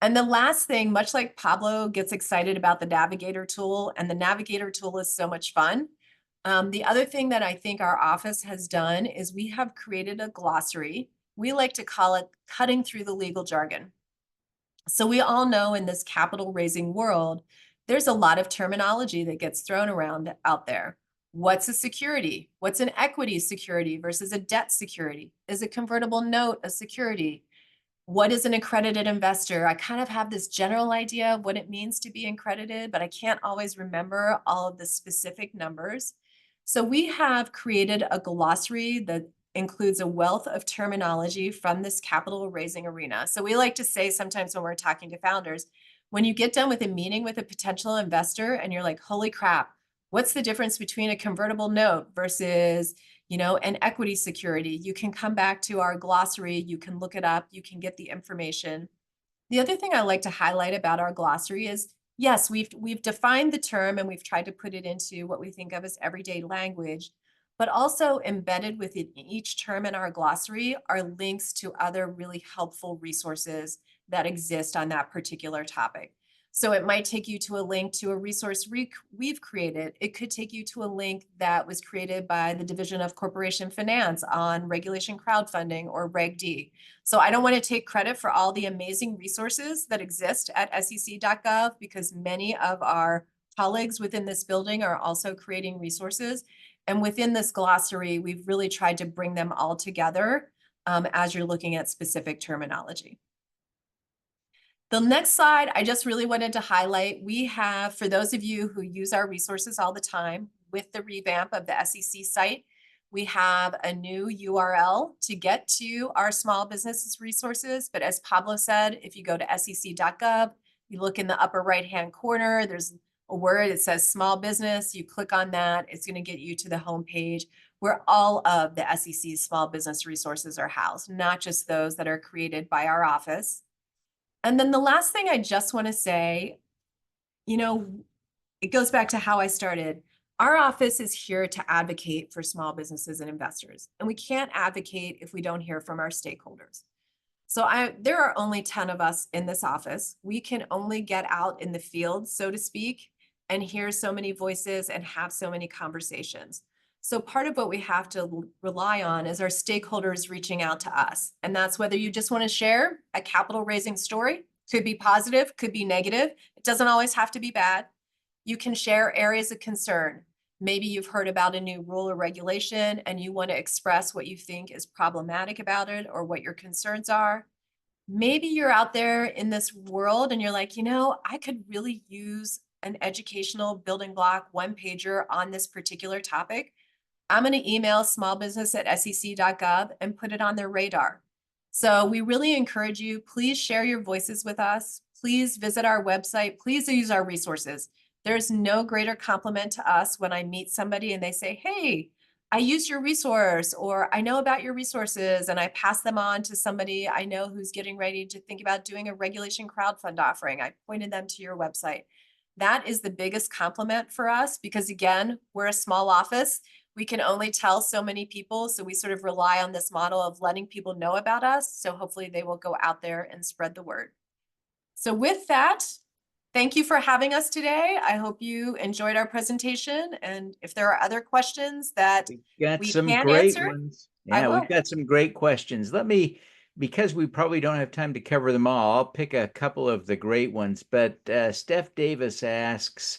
And the last thing, much like Pablo gets excited about the Navigator tool, and the Navigator tool is so much fun. The other thing that I think our office has done is we have created a glossary. We like to call it cutting through the legal jargon. So we all know in this capital raising world, there's a lot of terminology that gets thrown around out there. What's a security? What's an equity security versus a debt security? Is a convertible note a security? What is an accredited investor? I kind of have this general idea of what it means to be accredited, but I can't always remember all of the specific numbers. So we have created a glossary that includes a wealth of terminology from this capital raising arena. So we like to say sometimes when we're talking to founders, when you get done with a meeting with a potential investor and you're like, holy crap, what's the difference between a convertible note versus an equity security? You can come back to our glossary, you can look it up, you can get the information. The other thing I like to highlight about our glossary is, yes, we've defined the term and we've tried to put it into what we think of as everyday language, but also embedded within each term in our glossary are links to other really helpful resources that exist on that particular topic. So it might take you to a link to a resource we've created. It could take you to a link that was created by the Division of Corporation Finance on regulation crowdfunding or Reg D. So I don't want to take credit for all the amazing resources that exist at sec.gov, because many of our colleagues within this building are also creating resources. And within this glossary, we've really tried to bring them all together as you're looking at specific terminology. The next slide, I just really wanted to highlight, we have, for those of you who use our resources all the time, with the revamp of the SEC site, we have a new URL to get to our small businesses resources. But as Pablo said, if you go to sec.gov, you look in the upper right-hand corner, there's a word that says small business. You click on that, it's going to get you to the homepage where all of the SEC's small business resources are housed, not just those that are created by our office. And then the last thing I just want to say, it goes back to how I started. Our office is here to advocate for small businesses and investors, and we can't advocate if we don't hear from our stakeholders. So there are only 10 of us in this office. We can only get out in the field, so to speak, and hear so many voices and have so many conversations. So part of what we have to rely on is our stakeholders reaching out to us. And that's whether you just want to share a capital raising story, could be positive, could be negative. It doesn't always have to be bad. You can share areas of concern. Maybe you've heard about a new rule or regulation and you want to express what you think is problematic about it or what your concerns are. Maybe you're out there in this world and you're like, I could really use an educational building block one-pager on this particular topic. I'm going to email smallbusiness@sec.gov and put it on their radar. So we really encourage you, please share your voices with us. Please visit our website. Please use our resources. There's no greater compliment to us when I meet somebody and they say, hey, I used your resource, or I know about your resources, and I pass them on to somebody I know who's getting ready to think about doing a regulation crowdfund offering. I pointed them to your website. That is the biggest compliment for us because, again, we're a small office. We can only tell so many people. So we sort of rely on this model of letting people know about us. So hopefully they will go out there and spread the word. So with that, thank you for having us today. I hope you enjoyed our presentation. And if there are other questions that We got we some can't great answer, ones. I Yeah, will. we've got some great questions. Because we probably don't have time to cover them all, I'll pick a couple of the great ones. But Steph Davis asks,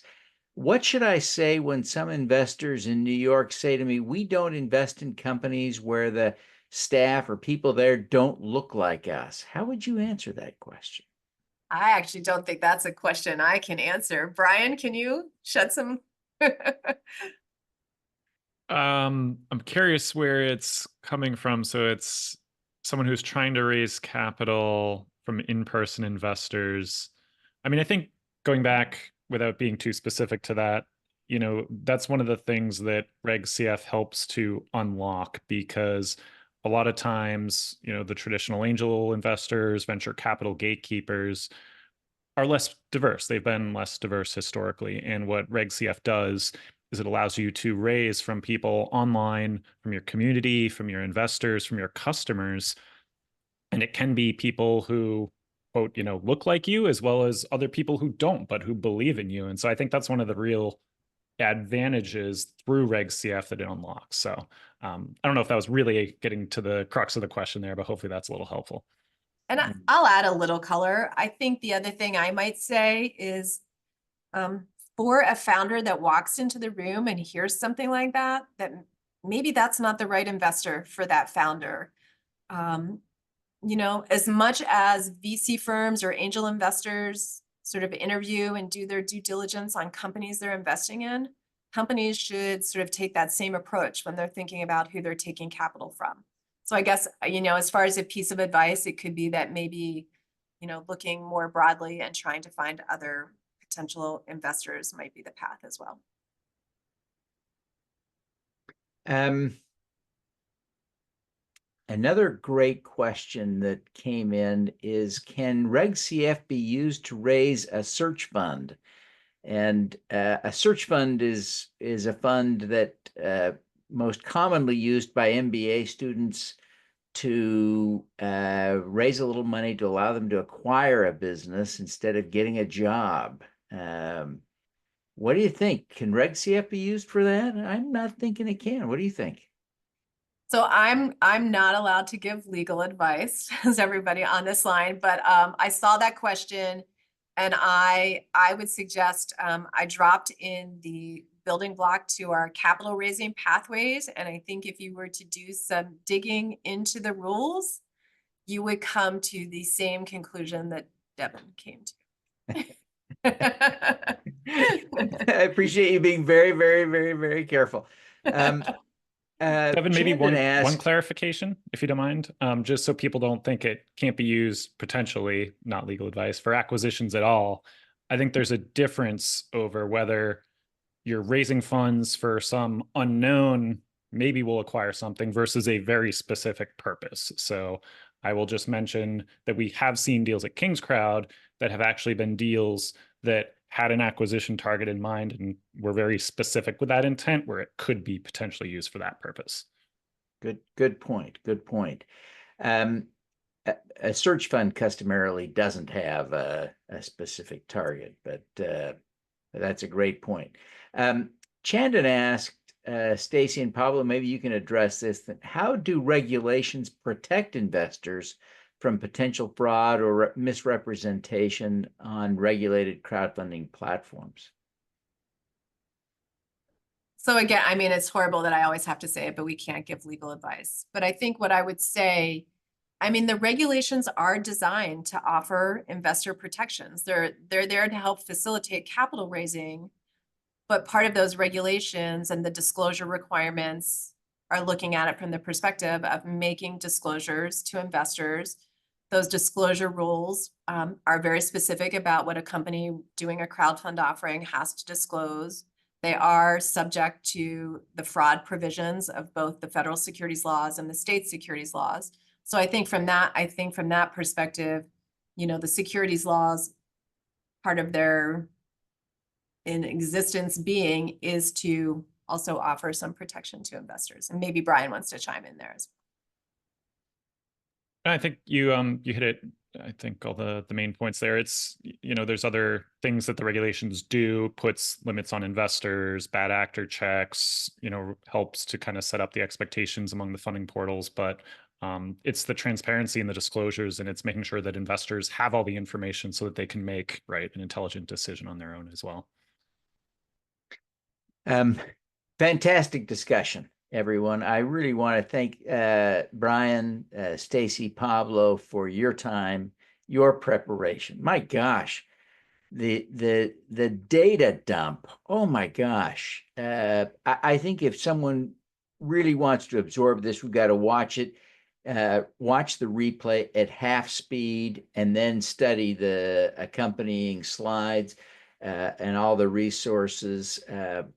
what should I say when some investors in New York say to me, we don't invest in companies where the staff or people there don't look like us? How would you answer that question? I actually don't think that's a question I can answer. Brian, can you shed some? I'm curious where it's coming from. So it's someone who's trying to raise capital from in-person investors. I mean, I think going back without being too specific to that, that's one of the things that Reg CF helps to unlock, because a lot of times, the traditional angel investors, venture capital gatekeepers are less diverse. They've been less diverse historically. And what Reg CF does is it allows you to raise from people online, from your community, from your investors, from your customers. And it can be people who, quote, look like you, as well as other people who don't, but who believe in you. And so I think that's one of the real advantages through Reg CF that it unlocks. So I don't know if that was really getting to the crux of the question there, but hopefully that's a little helpful. And I'll add a little color. I think the other thing I might say is for a founder that walks into the room and hears something like that, that maybe that's not the right investor for that founder. As much as VC firms or angel investors sort of interview and do their due diligence on companies they're investing in, companies should sort of take that same approach when they're thinking about who they're taking capital from. So I guess, as far as a piece of advice, it could be that maybe, looking more broadly and trying to find other potential investors might be the path as well. Another great question that came in is, can Reg CF be used to raise a search fund? And a search fund is a fund that most commonly used by MBA students to raise a little money to allow them to acquire a business instead of getting a job. What do you think? Can Reg CF be used for that? I'm not thinking it can. What do you think? So I'm not allowed to give legal advice, as everybody on this line, but I saw that question, and I would suggest I dropped in the building block to our capital raising pathways, and I think if you were to do some digging into the rules, you would come to the same conclusion that Devin came to. I appreciate you being very, very, very, very careful. Devin, maybe Chandon one clarification, if you don't mind, just so people don't think it can't be used, potentially, not legal advice, for acquisitions at all. I think there's a difference over whether you're raising funds for some unknown, maybe we'll acquire something, versus a very specific purpose. So I will just mention that we have seen deals at King's Crowd that have actually been deals that had an acquisition target in mind and were very specific with that intent, where it could be potentially used for that purpose. Good point. Good point. A search fund customarily doesn't have a specific target, but that's a great point. Chandon asked, Stacy and Pablo, maybe you can address this. How do regulations protect investors from potential fraud or misrepresentation on regulated crowdfunding platforms? So again, it's horrible that I always have to say it, but we can't give legal advice. But I think what I would say, the regulations are designed to offer investor protections. They're there to help facilitate capital raising, but part of those regulations and the disclosure requirements are looking at it from the perspective of making disclosures to investors. Those disclosure rules are very specific about what a company doing a crowdfund offering has to disclose. They are subject to the fraud provisions of both the federal securities laws and the state securities laws. So I think from that perspective, the securities laws, part of their in existence being is to also offer some protection to investors. And maybe Brian wants to chime in there as well. I think you hit it. I think all the main points there. It's, there's other things that the regulations do, puts limits on investors, bad actor checks, helps to kind of set up the expectations among the funding portals. But it's the transparency and the disclosures, and it's making sure that investors have all the information so that they can make an intelligent decision on their own as well. Fantastic discussion, everyone. I really want to thank Brian, Stacy, Pablo for your time, your preparation. My gosh, the data dump. Oh my gosh. I think if someone really wants to absorb this, we've got to watch it, watch the replay at half speed, and then study the accompanying slides. And all the resources.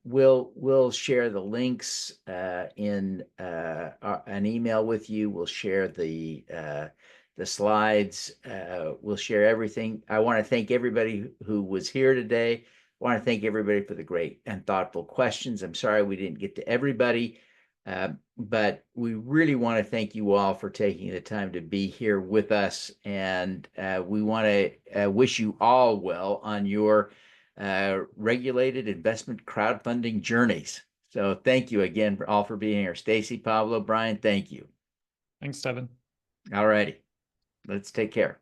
We'll share the links in an email with you. We'll share the slides. We'll share everything. I want to thank everybody who was here today. want to thank everybody for the great and thoughtful questions. I'm sorry we didn't get to everybody, but we really want to thank you all for taking the time to be here with us. And we want to wish you all well on your regulated investment crowdfunding journeys. So thank you again for all for being here. Stacy, Pablo, Brian, thank you. Thanks, Devin. All righty. Let's take care.